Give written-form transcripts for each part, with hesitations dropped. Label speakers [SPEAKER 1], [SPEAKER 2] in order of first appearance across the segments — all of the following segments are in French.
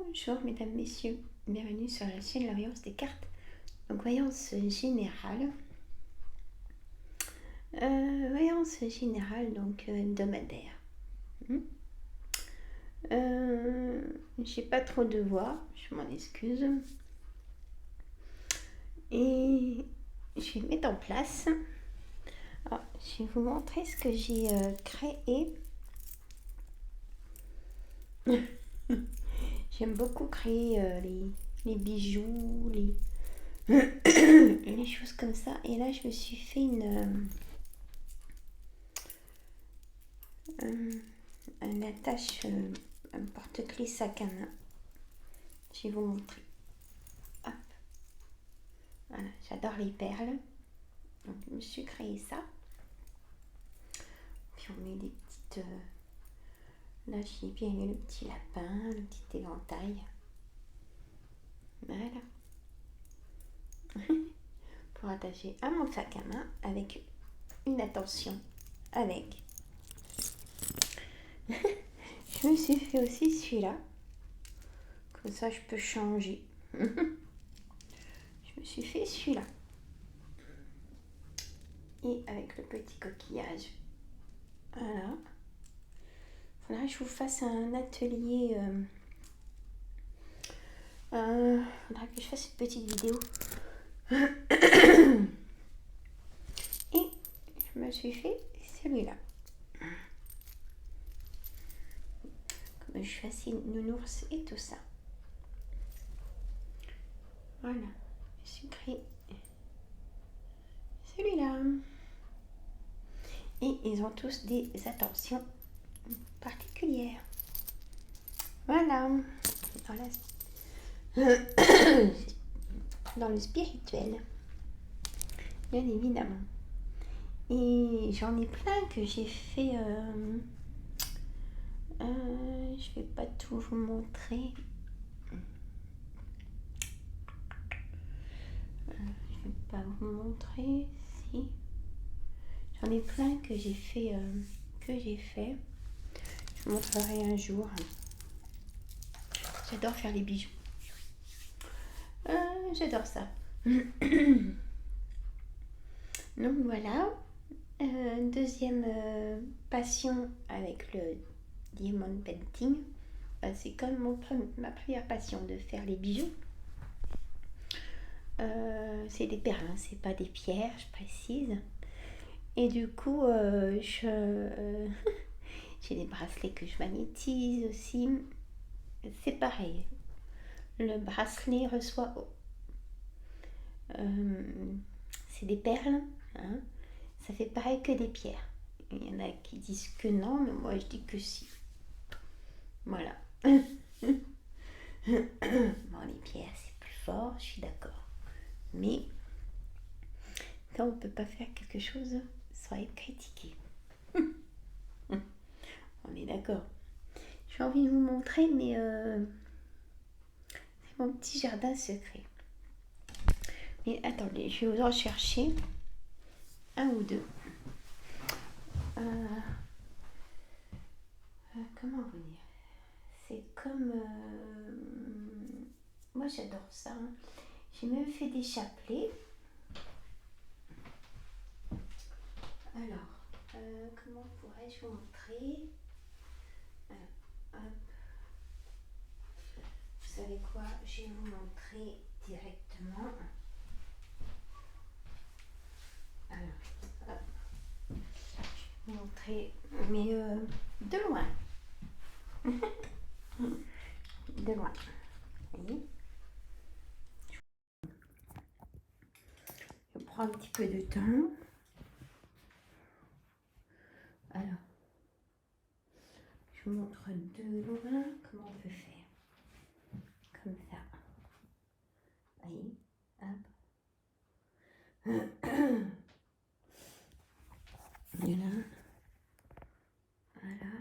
[SPEAKER 1] Bonjour mesdames, messieurs, bienvenue sur la chaîne La Voyance des cartes. Donc voyance générale. Voyance générale, donc hebdomadaire. J'ai pas trop de voix, je m'en excuse. Et je vais mettre en place. Alors, je vais vous montrer ce que j'ai créé. J'aime beaucoup créer les bijoux, les choses comme ça. Et là, je me suis fait un attache, un porte-clés sac à main. Je vais vous montrer. Hop. Voilà, j'adore les perles. Donc, je me suis créé ça. Puis, on met des petites... là, j'ai bien mis le petit lapin, le petit éventail. Voilà. Pour attacher à mon sac à main avec une attention. Avec. Je me suis fait aussi celui-là. Comme ça, je peux changer. Je me suis fait celui-là. Et avec le petit coquillage. Voilà. Faudra que je vous fasse un atelier. Faudra que je fasse une petite vidéo. Et je me suis fait celui-là. Comme je suis assez nounours et tout ça. Voilà. Je suis créé celui-là. Et ils ont tous des attentions particulières. Voilà. Dans le spirituel. Bien évidemment. Et j'en ai plein que j'ai fait. Je vais pas tout vous montrer. Je vais pas vous montrer. Si. J'en ai plein que j'ai fait. Je vous montrerai un jour. J'adore faire les bijoux. J'adore ça. Donc voilà. Deuxième passion avec le diamond painting. C'est comme ma première passion de faire les bijoux. C'est des perles, hein, c'est pas des pierres, je précise. Et du coup, j'ai des bracelets que je magnétise aussi. C'est pareil. Le bracelet reçoit. C'est des perles. Hein. Ça fait pareil que des pierres. Il y en a qui disent que non, mais moi je dis que si. Voilà. Bon, les pierres, c'est plus fort, je suis d'accord. Mais quand on ne peut pas faire quelque chose sans être critiqué. On est d'accord. J'ai envie de vous montrer, mais c'est mon petit jardin secret. Mais attendez, je vais vous en chercher un ou deux. Comment vous dire? C'est comme... moi j'adore ça. Hein. J'ai même fait des chapelets. Alors, comment pourrais-je vous montrer? Alors, hop. Vous savez quoi? Je vais vous montrer directement. Alors, hop. Je vais vous montrer, mais de loin. De loin. Vous voyez? Je prends un petit peu de temps. Alors, je vous montre de loin comment on peut faire. Comme ça. Vous voyez? Hop. Voilà. Voilà.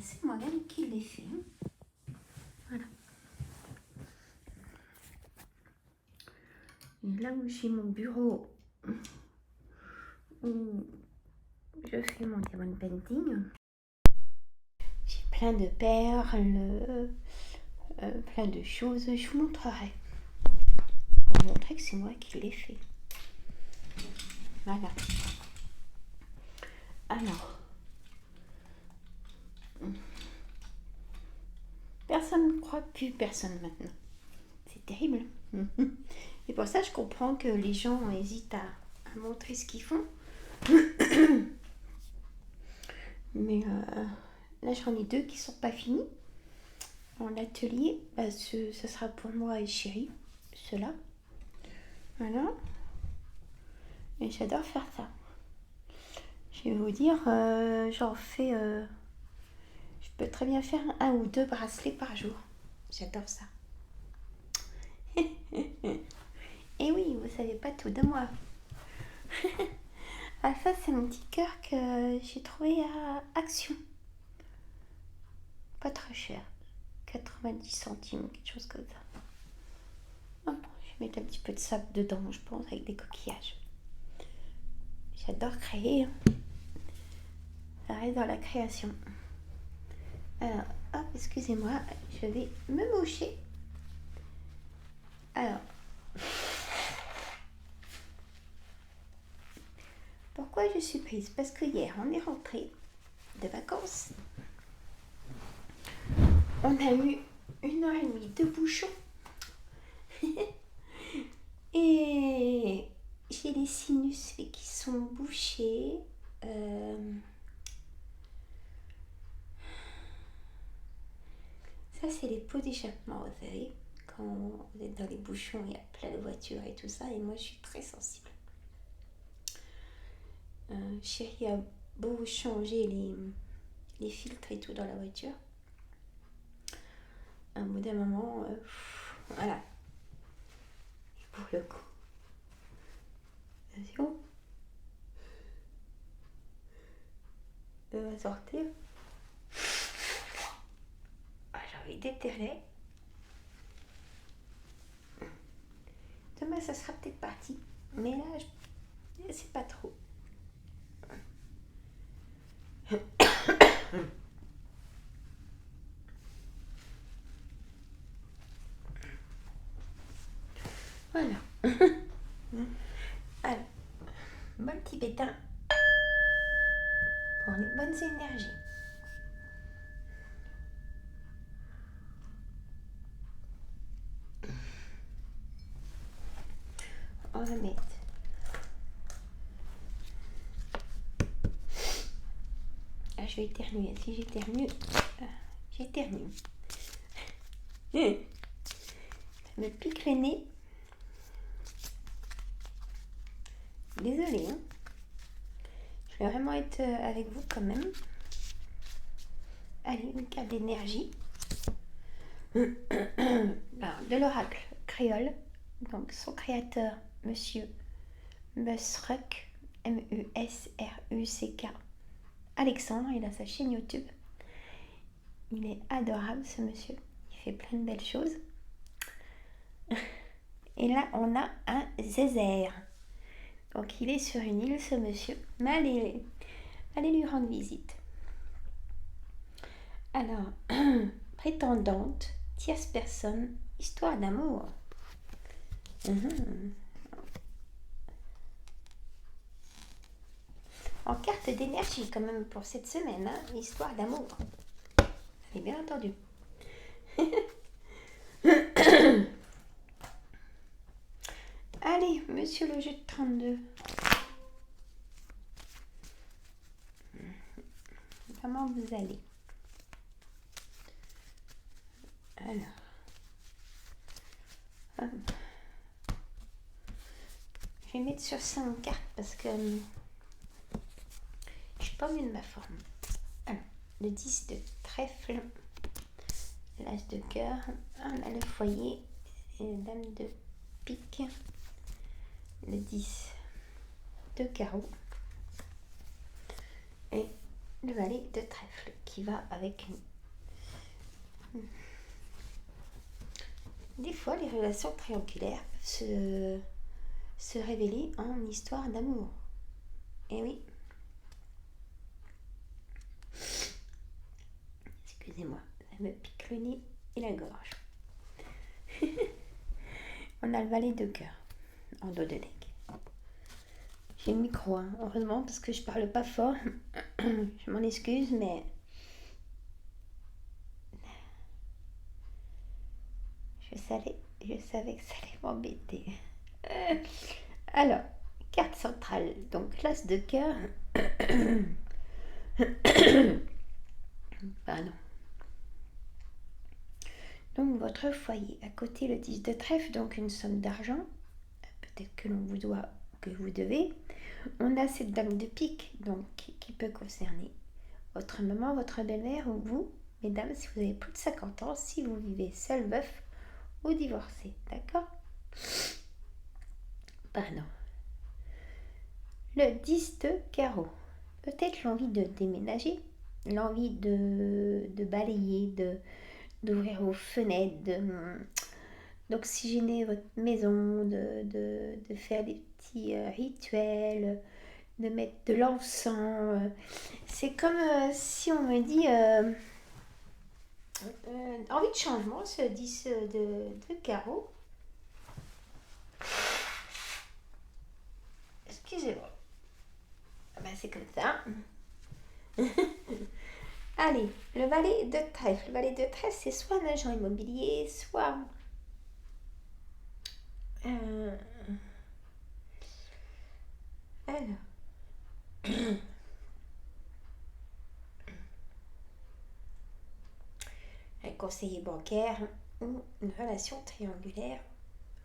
[SPEAKER 1] C'est moi-même qui l'ai fait. Voilà. Et là où j'ai mon bureau, où je fais mon diamond painting, j'ai pas plein de perles, plein de choses. Je vous montrerai. Pour vous montrer que c'est moi qui l'ai fait. Voilà. Alors, personne ne croit plus personne maintenant. C'est terrible. Et pour ça, je comprends que les gens hésitent à montrer ce qu'ils font. Mais là, j'en ai 2 qui sont pas finis. En atelier, ce sera pour moi et chérie, ceux-là. Voilà. Et j'adore faire ça. Je vais vous dire, j'en fais... je peux très bien faire 1 ou 2 bracelets par jour. J'adore ça. Et oui, vous savez pas tout de moi. Ah, ça, c'est mon petit cœur que j'ai trouvé à Action. Pas très cher. 90 centimes, quelque chose comme ça. Oh, je vais mettre un petit peu de sable dedans, je pense, avec des coquillages. J'adore créer. Ça reste dans la création. Alors, hop, excusez-moi, je vais me moucher. Alors, pourquoi je suis prise? Parce que hier, on est rentré de vacances. On a eu 1h30 de bouchons. Et j'ai les sinus qui sont bouchés. Ça, c'est les pots d'échappement, vous savez. Quand vous êtes dans les bouchons, il y a plein de voitures et tout ça. Et moi, je suis très sensible. Chérie a beau changer les filtres et tout dans la voiture. À un bout d'un moment, voilà. Et pour le coup, attention, elle va sortir. Ah, j'ai envie d'éternuer. Demain, ça sera peut-être parti. Mais là, je sais pas trop. Voilà. Alors, bon petit pétain pour les bonnes énergies. On va mettre je vais éternuer. Si j'éternue, j'éternue. Ça me pique le nez. Désolée. Hein. Je vais vraiment être avec vous quand même. Allez, une carte d'énergie. Alors, de l'oracle créole. Donc, son créateur, monsieur Musruck, Musruck, Alexandre, il a sa chaîne YouTube. Il est adorable, ce monsieur. Il fait plein de belles choses. Et là, on a un zézère. Donc, il est sur une île, ce monsieur. Mais allez lui rendre visite. Alors, prétendante, tierce personne, histoire d'amour. En carte d'énergie, quand même, pour cette semaine, hein, histoire d'amour. Vous avez bien entendu. Allez, monsieur le jeu de 32. Comment vous allez? Alors. Je vais mettre sur 5 cartes parce que je suis pas mieux de ma forme. Alors, le 10 de trèfle, l'as de cœur, on a le foyer et la dame de pique, le 10 de carreau et le valet de trèfle qui va avec nous. Des fois, les relations triangulaires peuvent se révéler en histoire d'amour. Et oui. excusez-moi, ça me pique le nez et la gorge. On a le valet de cœur en dos de deck. J'ai le micro, hein, heureusement, parce que je parle pas fort. Je m'en excuse, mais je savais que ça allait m'embêter. Alors, carte centrale, donc l'as de cœur. Pardon. Donc votre foyer, à côté le 10 de trèfle, donc une somme d'argent, peut-être que l'on vous doit, que vous devez. On a cette dame de pique, donc qui peut concerner votre maman, votre belle-mère ou vous, mesdames, si vous avez plus de 50 ans, si vous vivez seul, veuf ou divorcé, d'accord? Pardon. Le 10 de carreau, peut-être l'envie de déménager, l'envie de balayer, d'ouvrir vos fenêtres, d'oxygéner votre maison, de faire des petits rituels, de mettre de l'encens. C'est comme si on me dit envie de changement, ce 10 de carreau. Excusez-moi. Ah ben, c'est comme ça. Allez, le valet de trèfle. Le valet de trèfle, c'est soit un agent immobilier, soit... alors... un conseiller bancaire ou une relation triangulaire,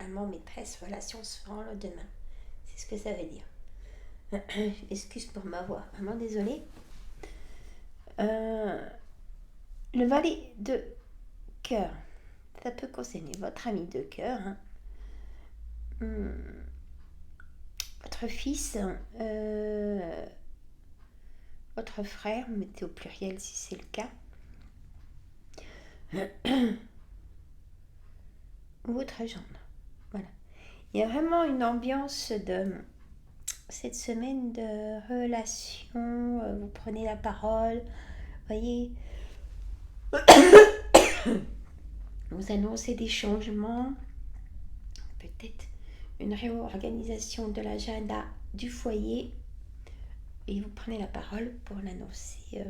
[SPEAKER 1] amant maîtresse, relation sans le demain. C'est ce que ça veut dire. Excuse pour ma voix, vraiment désolée. Le valet de cœur, ça peut concerner votre ami de cœur, hein. Votre fils, votre frère, mettez au pluriel si c'est le cas, ou votre gendre. Voilà. Il y a vraiment une ambiance de cette semaine de relation, vous prenez la parole, voyez, vous annoncez des changements, peut-être une réorganisation de l'agenda du foyer, et vous prenez la parole pour l'annoncer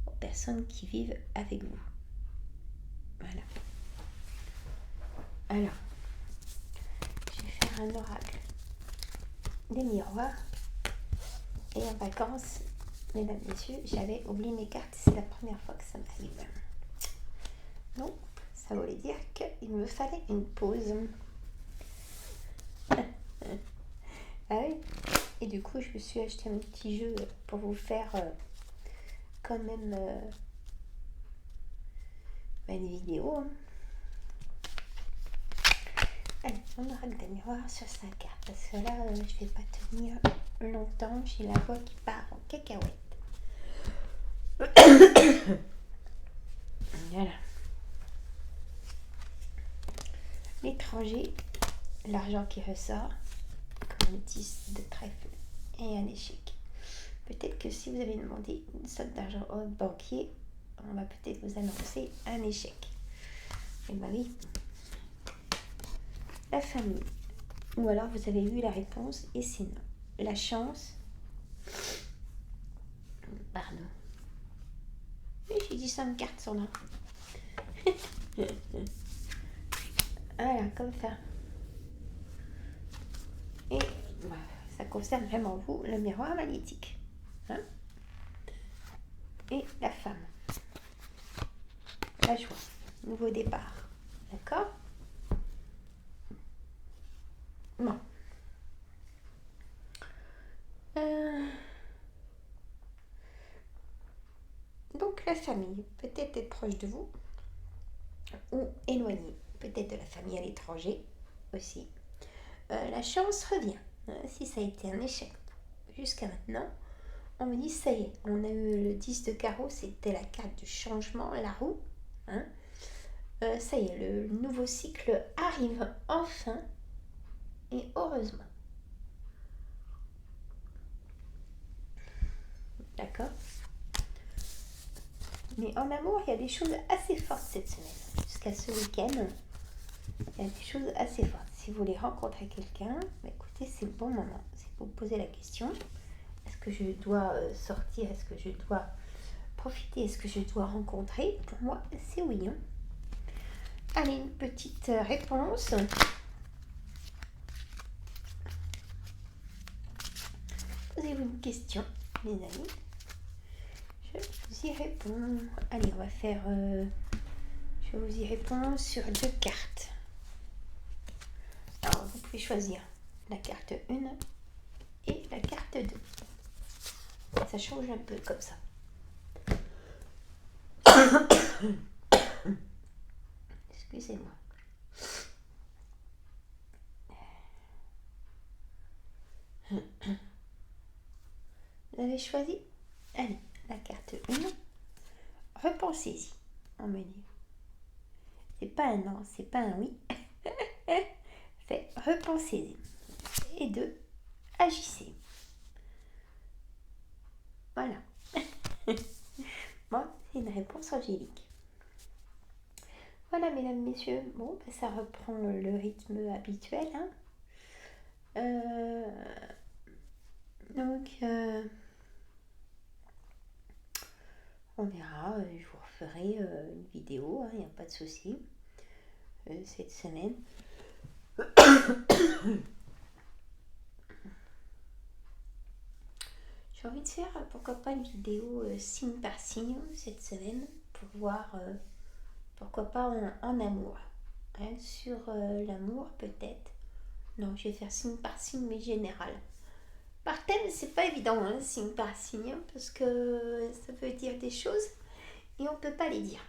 [SPEAKER 1] aux personnes qui vivent avec vous. Voilà. Alors, je vais faire un oracle des miroirs. Et en vacances, mesdames, messieurs, j'avais oublié mes cartes. C'est la première fois que ça m'arrive. Donc, ça voulait dire qu'il me fallait une pause. Ah oui. Et du coup, je me suis acheté un petit jeu pour vous faire quand même une vidéo. Hein. Allez, on aura des miroirs sur 5 cartes. Parce que là, je ne vais pas tenir longtemps. J'ai la voix qui part en cacahuète. Voilà. L'étranger, l'argent qui ressort, comme le 10 de trèfle et un échec. Peut-être que si vous avez demandé une somme d'argent au banquier, on va peut-être vous annoncer un échec. Et bien oui. La famille. Ou alors vous avez eu la réponse et c'est non. La chance. Pardon. Oui, j'ai dit 5 cartes sont là. Voilà, comme ça. Et bah, ça concerne vraiment vous, le miroir magnétique. Hein? Et la femme. La joie. Nouveau départ. D'accord? Bon. Donc la famille, peut-être être proche de vous ou éloigné, peut-être de la famille à l'étranger aussi. La chance revient. Si ça a été un échec jusqu'à maintenant, on me dit ça y est, on a eu le 10 de carreau, c'était la carte du changement, la roue. Hein. Ça y est, le nouveau cycle arrive enfin et heureusement. D'accord? Mais en amour, il y a des choses assez fortes cette semaine. Jusqu'à ce week-end, il y a des choses assez fortes. Si vous voulez rencontrer quelqu'un, écoutez, c'est le bon moment. C'est pour vous poser la question. Est-ce que je dois sortir? Est-ce que je dois profiter? Est-ce que je dois rencontrer? Pour moi, c'est oui. Hein. Allez, une petite réponse. Posez-vous une question, mes amis. Je vous y réponds. Allez, on va faire... je vous y réponds sur 2 cartes. Alors, vous pouvez choisir la carte 1 et la carte 2. Ça change un peu comme ça. Excusez-moi. Vous avez choisi? Allez, la carte 1. Repensez-y. On me dit. C'est pas un non, c'est pas un oui. C'est repensez-y. Et 2, agissez. Voilà. Bon, c'est une réponse angélique. Voilà, mesdames, messieurs. Bon, ben, ça reprend le rythme habituel. Hein. Donc, on verra. Je vous referai une vidéo. Il n'y a pas de souci. Cette semaine. J'ai envie de faire, pourquoi pas, une vidéo signe par signe cette semaine pour voir, pourquoi pas, en amour. Hein, sur l'amour, peut-être. Non, je vais faire signe par signe, mais général. Par thème, c'est pas évident, hein, signe par signe, parce que ça veut dire des choses et on peut pas les dire.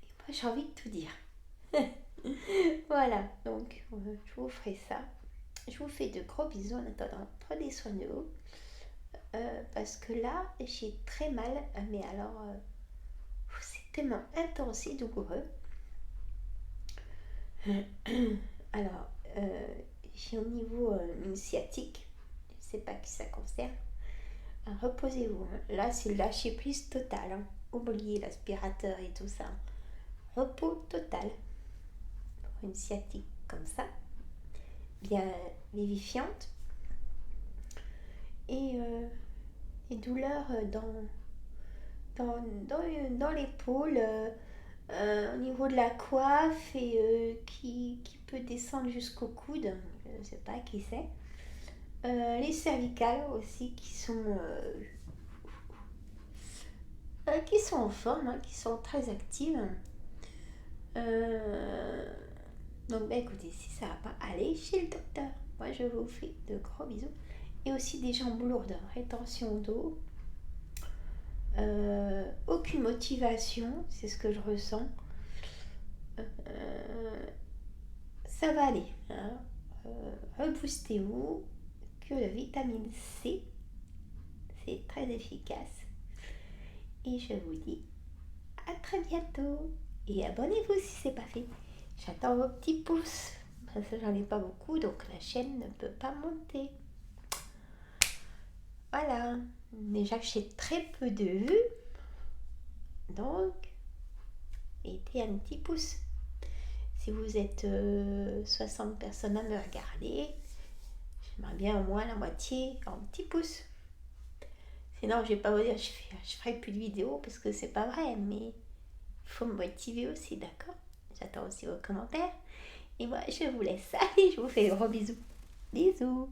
[SPEAKER 1] Et moi, j'ai envie de tout dire. Voilà, donc je vous ferai ça. Je vous fais de gros bisous en attendant. Prenez soin de vous. Parce que là, j'ai très mal, mais alors, c'est tellement intense et douloureux. Alors, j'ai au niveau sciatique, je ne sais pas qui ça concerne. Reposez-vous. Hein. Là, c'est lâcher prise totale. Hein. Oubliez l'aspirateur et tout ça. Repos total. Pour une sciatique comme ça, bien vivifiante. Et douleur dans l'épaule, au niveau de la coiffe et qui peut descendre jusqu'au coude. Je ne sais pas qui c'est. Les cervicales aussi qui sont en forme, hein, qui sont très actives. Donc écoutez, si ça va pas, allez chez le docteur. Moi je vous fais de gros bisous. Et aussi des jambes lourdes, rétention d'eau. Aucune motivation, c'est ce que je ressens. Ça va aller. Hein. Reboostez-vous. Que la vitamine C, c'est très efficace. Et je vous dis à très bientôt. Et abonnez-vous si ce n'est pas fait. J'attends vos petits pouces. Parce que j'en ai pas beaucoup, donc la chaîne ne peut pas monter. Voilà. Déjà que j'ai très peu de vues. Donc, mettez un petit pouce. Si vous êtes 60 personnes à me regarder, j'aimerais bien au moins la moitié en petit pouce. Sinon, je vais pas vous dire, je ferai plus de vidéos parce que c'est pas vrai, mais il faut me motiver aussi, d'accord? J'attends aussi vos commentaires. Et moi, je vous laisse. Allez, je vous fais de gros bisous. Bisous.